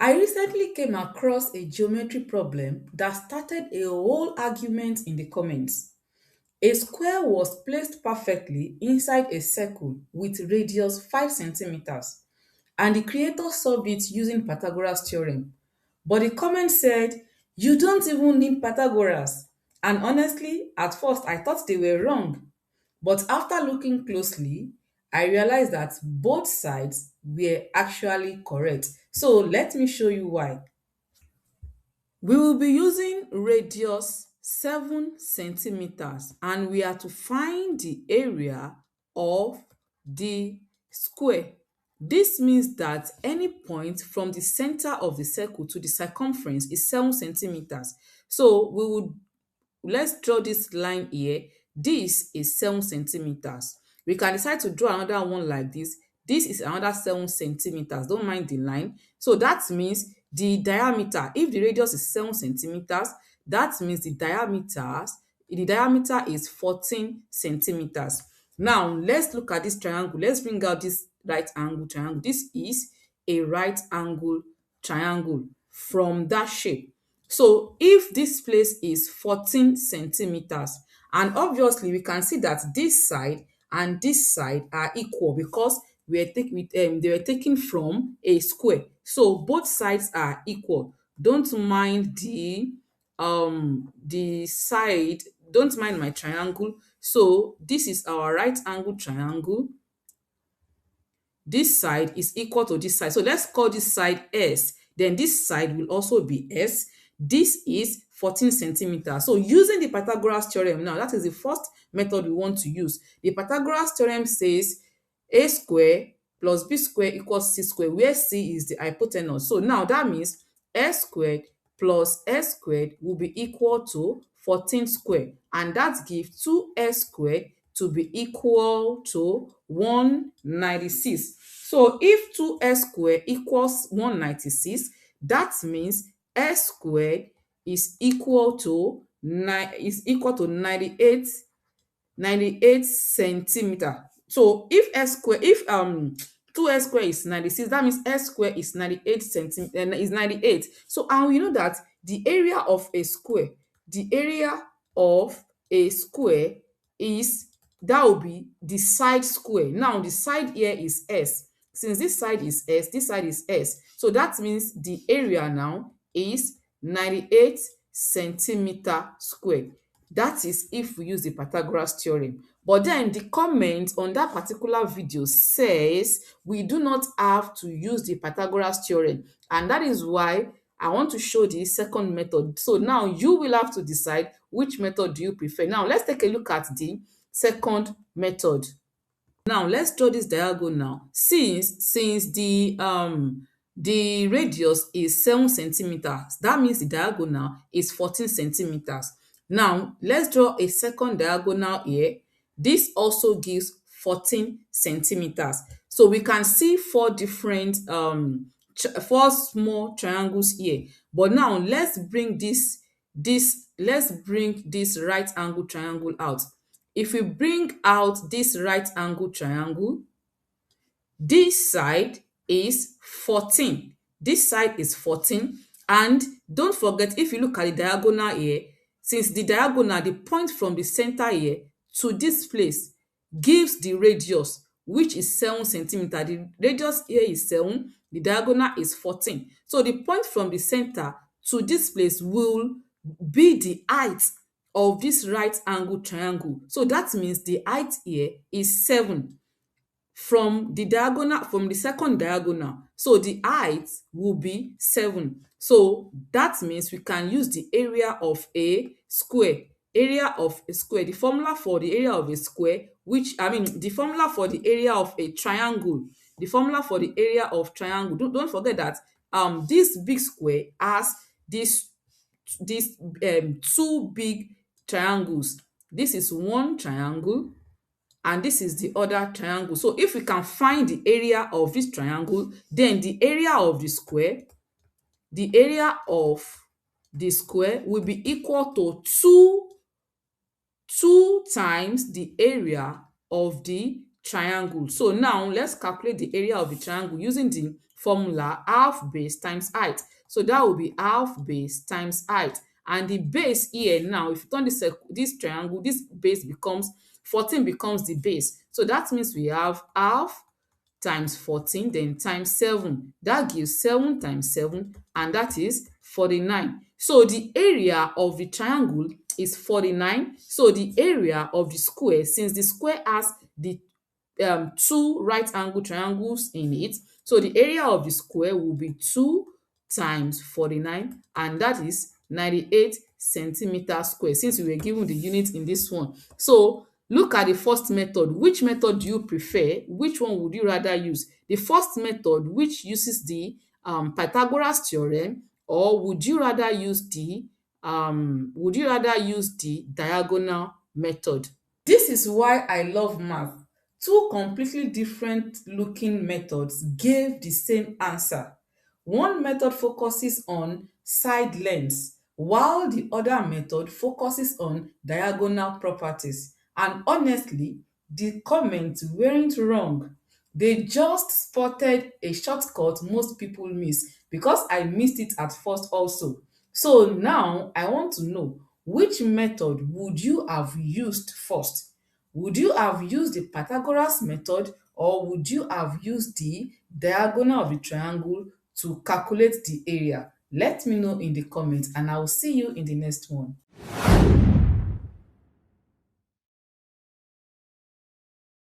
I recently came across a geometry problem that started a whole argument in the comments. A square was placed perfectly inside a circle with radius 5 centimeters, and the creator solved it using Pythagoras theorem. But the comment said, "You don't even need Pythagoras." And honestly, at first I thought they were wrong. But after looking closely, I realized that both sides were actually correct. So let me show you why. We will be using radius 7 centimeters and we are to find the area of the square. This means that any point from the center of the circle to the circumference is 7 centimeters. So we would let's draw this line here. This is 7 centimeters. We can decide to draw another one like this. This is another 7 centimeters. Don't mind the line. So that means the diameter, if the radius is 7 centimeters, that means the diameter is 14 centimeters. Now let's look at this triangle. Let's bring out this right angle triangle. This is a right angle triangle from that shape. So if this place is 14 centimeters, and obviously we can see that this side and this side are equal because they were taken from a square. So both sides are equal. Don't mind the side, don't mind my triangle. So this is our right angle triangle. This side is equal to this side. So let's call this side S. Then this side will also be S. This is 14 centimeters. So using the Pythagoras theorem now, that is the first method we want to use. The Pythagoras theorem says a square plus b square equals c square, where c is the hypotenuse. So now that means s squared plus s squared will be equal to 14 square, and that gives 2s squared to be equal to 196. So if 2s squared equals 196, that means s squared is equal to 98 centimeter. So if 2s square is 96, that means s square is 98 centimeter, is 98. So and we know that the area of a square, the area of a square is, that will be the side square. Now the side here is s. Since this side is s, this side is s. So that means the area now is 98 centimeter squared. That is if we use the Pythagoras theorem. But then the comment on that particular video says we do not have to use the Pythagoras theorem, and that is why I want to show the second method. So now you will have to decide which method do you prefer. Now let's take a look at the second method. Now let's draw this diagonal. Since the radius is 7 centimeters, that means the diagonal is 14 centimeters. Now let's draw a second diagonal here. This also gives 14 centimeters. So we can see four small triangles here. But now let's bring this right angle triangle out. If we bring out this right angle triangle, this side is 14. This side is 14. And don't forget, if you look at the diagonal here, since the diagonal, the point from the center here to this place gives the radius, which is 7 centimeter. The radius here is 7, the diagonal is 14. So the point from the center to this place will be the height of this right angle triangle. So that means the height here is 7 from the second diagonal. So the height will be 7. So that means we can use the area of a square. Area of a square, the formula for the area of a square, the formula for the area of a triangle, the formula for the area of triangle. Don't forget that this big square has these two big triangles. This is one triangle and this is the other triangle. So if we can find the area of this triangle, then the area of the square will be equal to 2 times the area of the triangle. So now let's calculate the area of the triangle using the formula half base times height. So that will be half base times height. And the base here now, if you turn this triangle, this base becomes 14 becomes the base. So that means we have half times 14 then times 7. That gives 7 times 7 and that is 49. So the area of the triangle is 49. So the area of the square, since the square has the two right angle triangles in it, so the area of the square will be 2 times 49 and that is 98 centimeter square, since we were given the unit in this one. So look at the first method. Which method do you prefer? Which one would you rather use? The first method, which uses the Pythagoras theorem, or would you rather use the diagonal method? This is why I love math. Two completely different looking methods gave the same answer. One method focuses on side lengths, while the other method focuses on diagonal properties. And honestly, the comments weren't wrong. They just spotted a shortcut most people miss, because I missed it at first also. So now I want to know, which method would you have used first? Would you have used the Pythagoras method, or would you have used the diagonal of the triangle to calculate the area? Let me know in the comments and I will see you in the next one.